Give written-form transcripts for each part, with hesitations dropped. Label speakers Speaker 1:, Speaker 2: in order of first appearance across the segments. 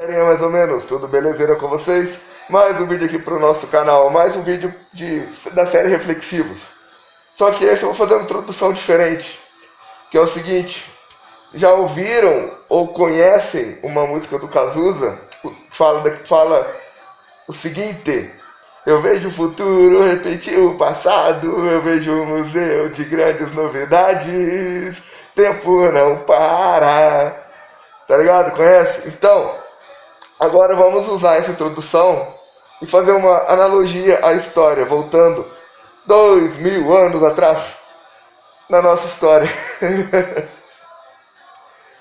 Speaker 1: Mais ou menos, tudo belezeira com vocês? Mais um vídeo aqui pro nosso canal, mais um vídeo da série Reflexivos. Só que esse eu vou fazer uma introdução diferente, que é o seguinte: já ouviram ou conhecem uma música do Cazuza que fala o seguinte: eu vejo o futuro repetir o passado, eu vejo um museu de grandes novidades, tempo não para. Tá ligado? Conhece? Então, agora vamos usar essa introdução e fazer uma analogia à história, voltando 2000 anos atrás na nossa história.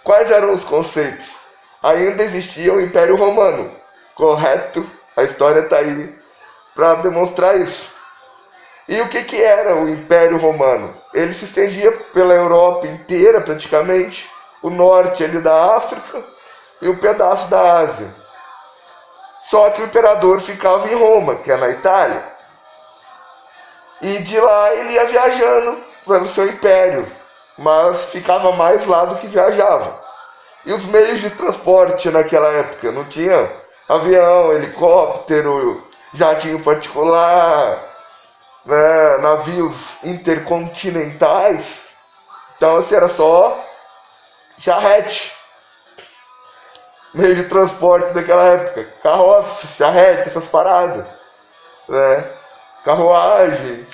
Speaker 1: Quais eram os conceitos? Ainda existia o Império Romano, correto? A história está aí para demonstrar isso. E o que era o Império Romano? Ele se estendia pela Europa inteira, praticamente, o norte ali da África e um pedaço da Ásia. Só que o imperador ficava em Roma, que é na Itália. E de lá ele ia viajando pelo seu império, mas ficava mais lá do que viajava. E os meios de transporte naquela época? Não tinha avião, helicóptero, jatinho particular, né, navios intercontinentais. Então assim, era só charrete. Meio de transporte daquela época, carroça, charrete, essas paradas, né? Carruagem,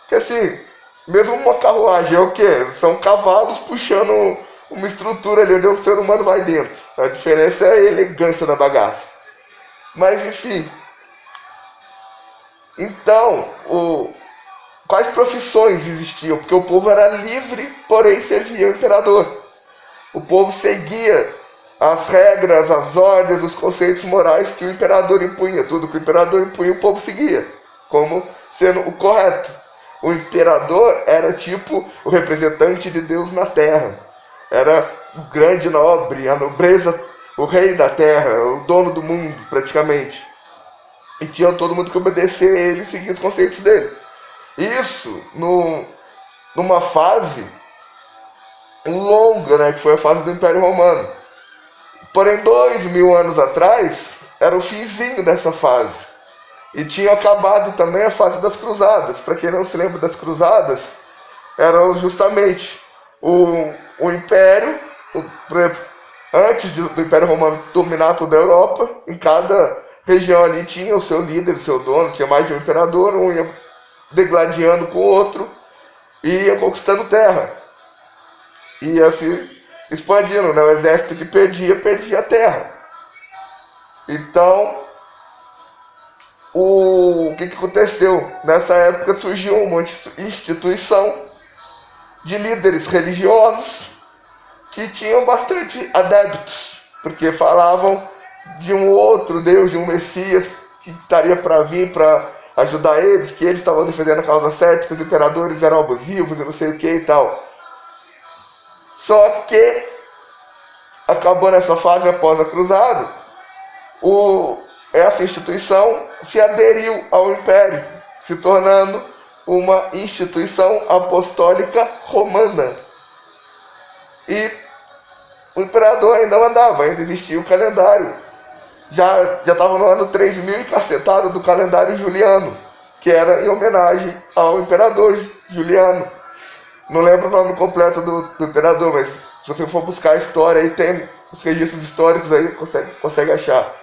Speaker 1: que assim, mesmo uma carruagem é o quê? São cavalos puxando uma estrutura ali onde o ser humano vai dentro. A diferença é a elegância da bagaça. Mas enfim, então, quais profissões existiam? Porque o povo era livre, porém servia ao imperador. O povo seguia as regras, as ordens, os conceitos morais que o imperador impunha. Tudo que o imperador impunha, o povo seguia, como sendo o correto. O imperador era tipo o representante de Deus na terra. Era o grande nobre, a nobreza, o rei da terra, o dono do mundo, praticamente. E tinha todo mundo que obedecer a ele e seguir os conceitos dele. Isso numa fase longa, né, que foi a fase do Império Romano. Porém, 2000 anos atrás, era o finzinho dessa fase. E tinha acabado também a fase das cruzadas. Para quem não se lembra das cruzadas, eram justamente o Império, por exemplo, antes do Império Romano dominar toda a Europa, em cada região ali tinha o seu líder, o seu dono, tinha mais de um imperador, um ia degladiando com o outro e ia conquistando terra. Ia se expandindo, né? O exército que perdia a terra. Então, o que aconteceu? Nessa época surgiu uma instituição de líderes religiosos que tinham bastante adeptos, porque falavam de um outro Deus, de um Messias que estaria para vir para ajudar eles, que eles estavam defendendo a causa certa, que os imperadores eram abusivos e não sei o que e tal. Só que acabou nessa fase após a cruzada, essa instituição se aderiu ao Império, se tornando uma instituição apostólica romana. E o imperador ainda mandava, ainda existia o calendário. Já estava no ano 3000 e cacetado do calendário juliano, que era em homenagem ao imperador Juliano. Não lembro o nome completo do imperador, mas se você for buscar a história aí, tem os registros históricos aí, consegue achar.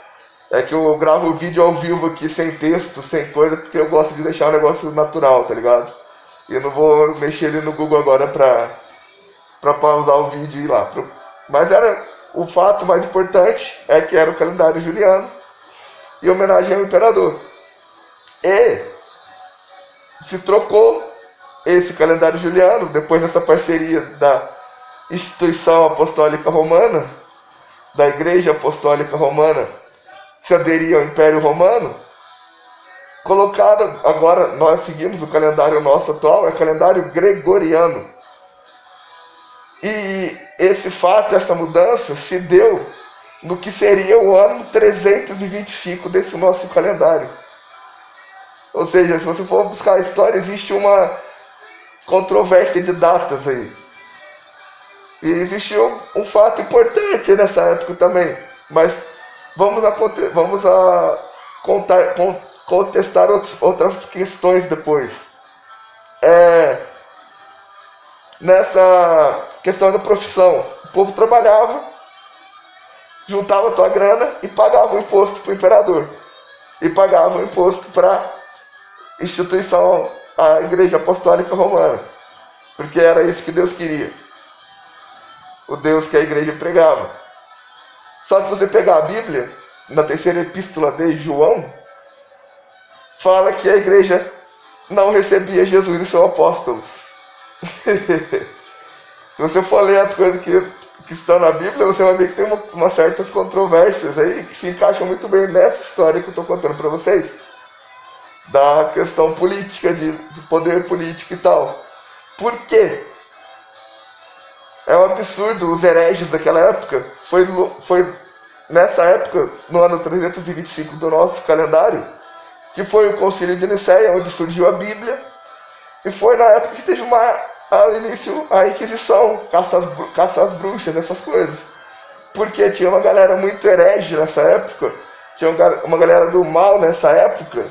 Speaker 1: É que eu gravo o vídeo ao vivo aqui, sem texto, sem coisa, porque eu gosto de deixar o negócio natural, tá ligado? E eu não vou mexer ali no Google agora pra pausar o vídeo e ir lá. Mas o fato mais importante é que era o calendário juliano em homenagem ao imperador. E se trocou esse calendário juliano, depois dessa parceria da instituição apostólica romana, da igreja apostólica romana, se aderir ao Império Romano, colocaram, agora nós seguimos o calendário nosso atual, é o calendário gregoriano. E esse fato, essa mudança, se deu no que seria o ano 325 desse nosso calendário. Ou seja, se você for buscar a história, existe uma controvérsia de datas aí. E existiu um fato importante nessa época também, mas Vamos contestar outras questões depois. Nessa questão da profissão, o povo trabalhava, juntava a tua grana e pagava o imposto para o imperador. E pagava o imposto para a instituição, a Igreja Apostólica Romana. Porque era isso que Deus queria. O Deus que a igreja pregava. Só que se você pegar a Bíblia, na terceira epístola de João, fala que a igreja não recebia Jesus e seus apóstolos. Se você for ler as coisas que estão na Bíblia, você vai ver que tem umas certas controvérsias aí que se encaixam muito bem nessa história que eu estou contando para vocês. Da questão política, de poder político e tal. Por quê? É um absurdo, os hereges daquela época, foi nessa época, no ano 325 do nosso calendário, que foi o Concílio de Nicéia, onde surgiu a Bíblia, e foi na época que teve ao início a Inquisição, caça às bruxas, essas coisas. Porque tinha uma galera muito herege nessa época, tinha uma galera do mal nessa época,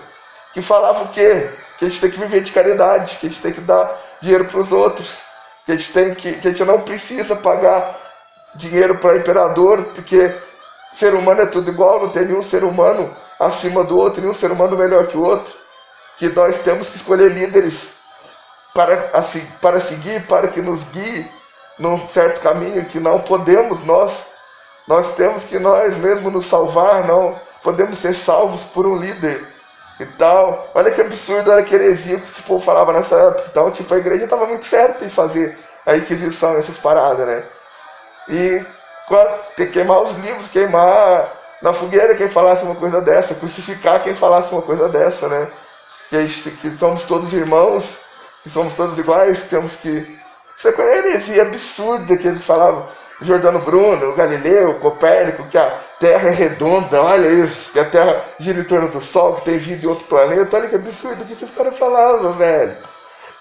Speaker 1: que falava o quê? Que a gente tem que viver de caridade, que a gente tem que dar dinheiro para os outros, que a gente não precisa pagar dinheiro para imperador, porque ser humano é tudo igual, não tem nenhum ser humano acima do outro, nenhum ser humano melhor que o outro, que nós temos que escolher líderes para seguir, para que nos guie num certo caminho, que não podemos nós temos que nós mesmos nos salvar, não podemos ser salvos por um líder e tal. Olha que absurdo, olha que heresia que esse povo falava nessa época. Então, tipo, a igreja estava muito certa em fazer a Inquisição, essas paradas, né? E tem que queimar os livros, queimar na fogueira quem falasse uma coisa dessa, crucificar quem falasse uma coisa dessa, né? Que somos todos irmãos, que somos todos iguais, temos que... Isso é uma heresia absurda que eles falavam. Giordano Bruno, Galileu, Copérnico, que a Terra é redonda, olha isso, que a Terra gira em torno do Sol, que tem vida em outro planeta, olha que absurdo que esses caras falavam, velho.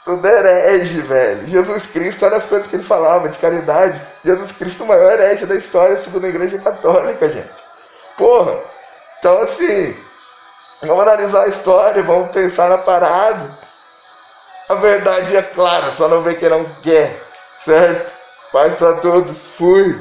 Speaker 1: Tudo herege, velho. Jesus Cristo, olha as coisas que ele falava de caridade. Jesus Cristo, o maior herege da história, segundo a Igreja Católica, gente. Porra. Então, assim, vamos analisar a história, vamos pensar na parada. A verdade é clara, só não vê quem não quer, certo? Paz pra todos, fui!